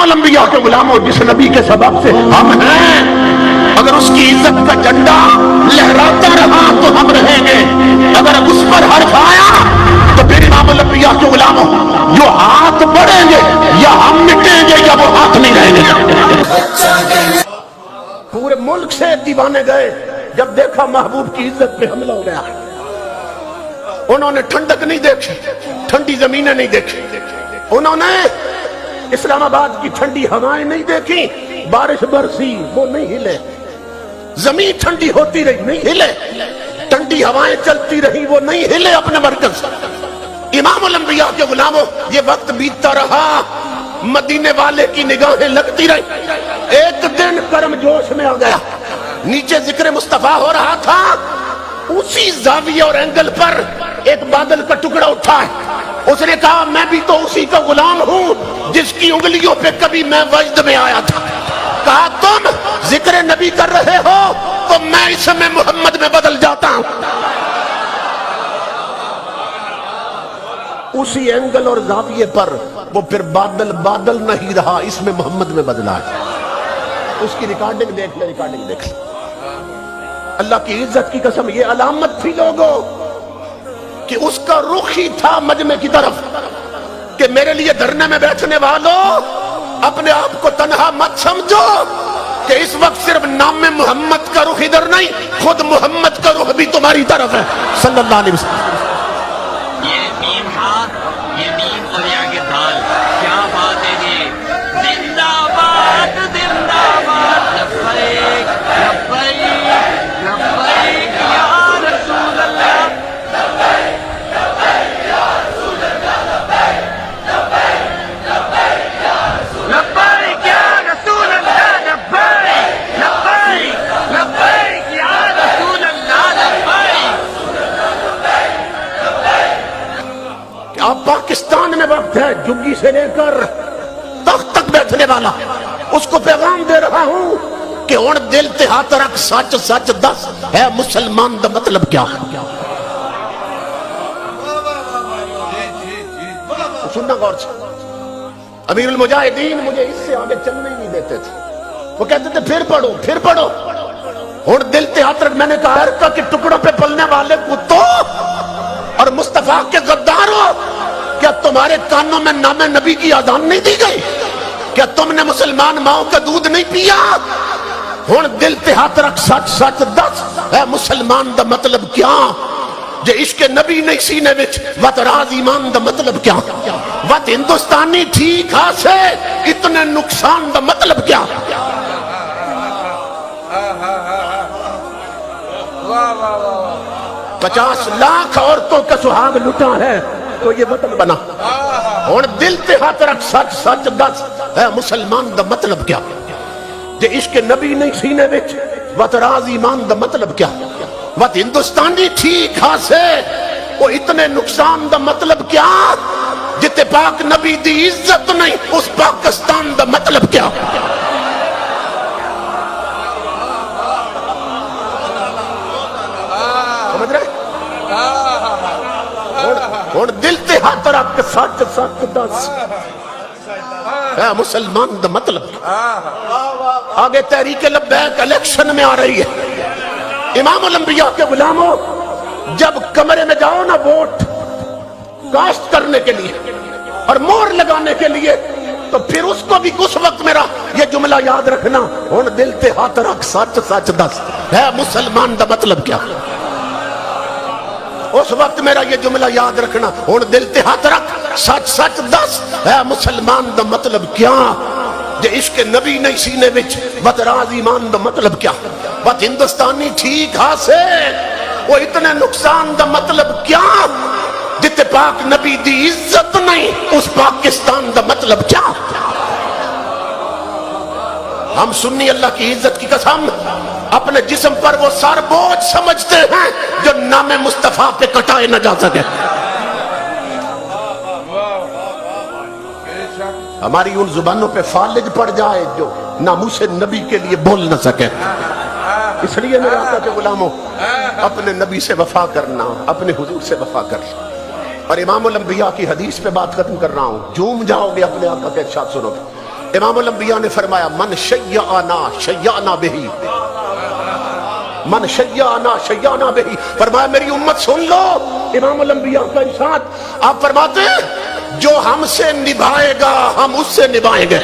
الانبیاء کے غلاموں، جس نبی کے سبب سے ہم ہیں، اگر اس کی عزت کا جھنڈا لہراتا رہا تو ہم رہیں گے، اگر اس پر حرف آیا تو پھر امام الانبیاء کے غلاموں جو ہاتھ بڑھیں گے یا ہم مٹیں گے یا وہ ہاتھ نہیں رہیں گے۔ پورے ملک سے دیوانے گئے جب دیکھا محبوب کی عزت پہ حملہ ہو گیا۔ انہوں نے ٹھنڈک نہیں دیکھی، ٹھنڈی زمینیں نہیں دیکھی، انہوں نے اسلام آباد کی ٹھنڈی ہوائیں نہیں دیکھی، بارش برسی وہ نہیں ہلے، زمین ٹھنڈی ہوتی رہی نہیں ہلے، ٹھنڈی ہوائیں چلتی رہی وہ نہیں ہلے اپنے مرکز۔ امام الانبیاء کے غلاموں، یہ وقت بیتتا رہا، مدینے والے کی نگاہیں لگتی رہی۔ ایک دن کرم جوش میں آ گیا، نیچے ذکر مصطفیٰ ہو رہا تھا، اسی زاویہ اور اینگل پر ایک بادل کا ٹکڑا اٹھا ہے، اس نے کہا میں بھی تو اسی کا غلام ہوں جس کی انگلیوں پہ کبھی میں وجد میں آیا تھا۔ کہا تم ذکر نبی کر رہے ہو تو میں اس میں محمد میں بدل جاتا ہوں۔ اسی اینگل اور زاویے پر وہ پھر بادل نہیں رہا، اس میں محمد میں بدلا ہے۔ اس کی ریکارڈنگ دیکھ لے، ریکارڈنگ دیکھ لے۔ اللہ کی عزت کی قسم، یہ علامت تھی لوگوں کہ اس کا رخ ہی تھا مجمع کی طرف کہ میرے لیے دھرنے میں بیٹھنے والوں اپنے آپ کو تنہا مت سمجھو کہ اس وقت صرف نام محمد کا رخ ادھر نہیں، خود محمد کا رخ بھی تمہاری طرف ہے صلی اللہ علیہ وسلم۔ یہ نیم ہاتھ، یہ نیم اور یہ آگے دال، کیا بات ہے یہ! زندہ باد، زندہ باد، لبیک لبیک لبیک یا رسول اللہ، لبیک یا رسول اللہ، لبیک لبیک لبیک یا رسول اللہ، لبیک۔ اب پاکستان میں وقت ہے جگی سے لے کر تخت تک بیٹھنے والا، اس کو پیغام دے رہا ہوں کہ ہن دل تے ہاتھ رکھ، سچ سچ دس ہے مسلمان دا مطلب کیا؟ سننا غور سے، امیر المجاہدین مجھے اس سے آگے چلنے ہی نہیں دیتے تھے، وہ کہتے تھے پھر پڑھو پھر پڑھو۔ ہن دل تے ہاتھ رکھ، میں نے کہا ارکا کے ٹکڑوں پہ پلنے والے کتوں اور مصطفیٰ کے غداروں، کیا تمہارے کانوں میں نام نبی کی اذان نہیں دی گئی؟ کیا تم نے مسلمان ماؤں کا دودھ نہیں پیا؟ ہن دل تے ہاتھ رکھ، سچ سچ دس اے مسلمان دا مطلب کیا؟ جے عشق نبی نہیں سینے وچ وت راز ایمان دا مطلب کیا؟ وت ہندوستانی ٹھیک ہاسے اتنے نقصان دا مطلب کیا؟ 50 لاکھ عورتوں کا سہاگ لٹا ہے تو یہ وطن بنا۔ اور دل تے ہاتھ رکھ، سچ سچ دس اے مسلمان دا مطلب کیا؟ جے عشق نبی نہیں سینے وچ وت راز ایمان دا مطلب کیا؟ وت ہندوستانی ٹھیک ہاسے وہ اتنے نقصان دا مطلب کیا؟ جتے پاک نبی دی عزت نہیں اس پاکستان دا مطلب کیا؟ سمجھ رہے؟ اور دل تے ہاتھ رکھ، سچ سچ دس اے مسلمان دا مطلب کیا؟ آگے تحریک لبیک الیکشن میں آ رہی ہے۔ امام الانبیاء کے غلاموں، جب کمرے میں جاؤ نا ووٹ کاسٹ کرنے کے لیے اور مور لگانے کے لیے، تو پھر اس کو بھی اس وقت میرا یہ جملہ یاد رکھنا، ہن دل تے ہاتھ رکھ، سچ سچ دس اے مسلمان دا مطلب کیا؟ اس وقت میرا یہ جملہ یاد رکھنا، ہن دل تے ہاتھ رکھ، سچ سچ دس اے مسلمان دا مطلب کیا؟ جے عشق نبی نہیں سینے وچ وت راز ایمان دا مطلب کیا؟ وت ہندوستانی ٹھیک ہاسے وہ اتنے نقصان دا مطلب کیا؟ جتے پاک نبی دی عزت نہیں اس پاکستان دا مطلب کیا؟ ہم سنی اللہ کی عزت کی قسم اپنے جسم پر وہ سر بوجھ سمجھتے ہیں جو نام مصطفیٰ پہ کٹائے نہ جا سکے۔ ہماری ان زبانوں پہ فالج پڑ جائے جو ناموس نبی کے لیے بول نہ سکے۔ اس لیے میرے آقا کے غلاموں، اپنے نبی سے وفا کرنا، اپنے حضور سے وفا کرنا۔ اور امام الانبیاء کی حدیث پہ بات ختم کر رہا ہوں، جھوم جاؤ گے اپنے آقا کے ارشاد سنو گے۔ امام الانبیاء نے فرمایا من شیعنا شیعنا بہی، من شیعنا شیعنا بہی، فرمایا میری امت سن لو، امام الانبیاء کا ارشاد، آپ فرماتے ہیں جو ہم سے نبھائے گا ہم اس سے نبھائیں گے۔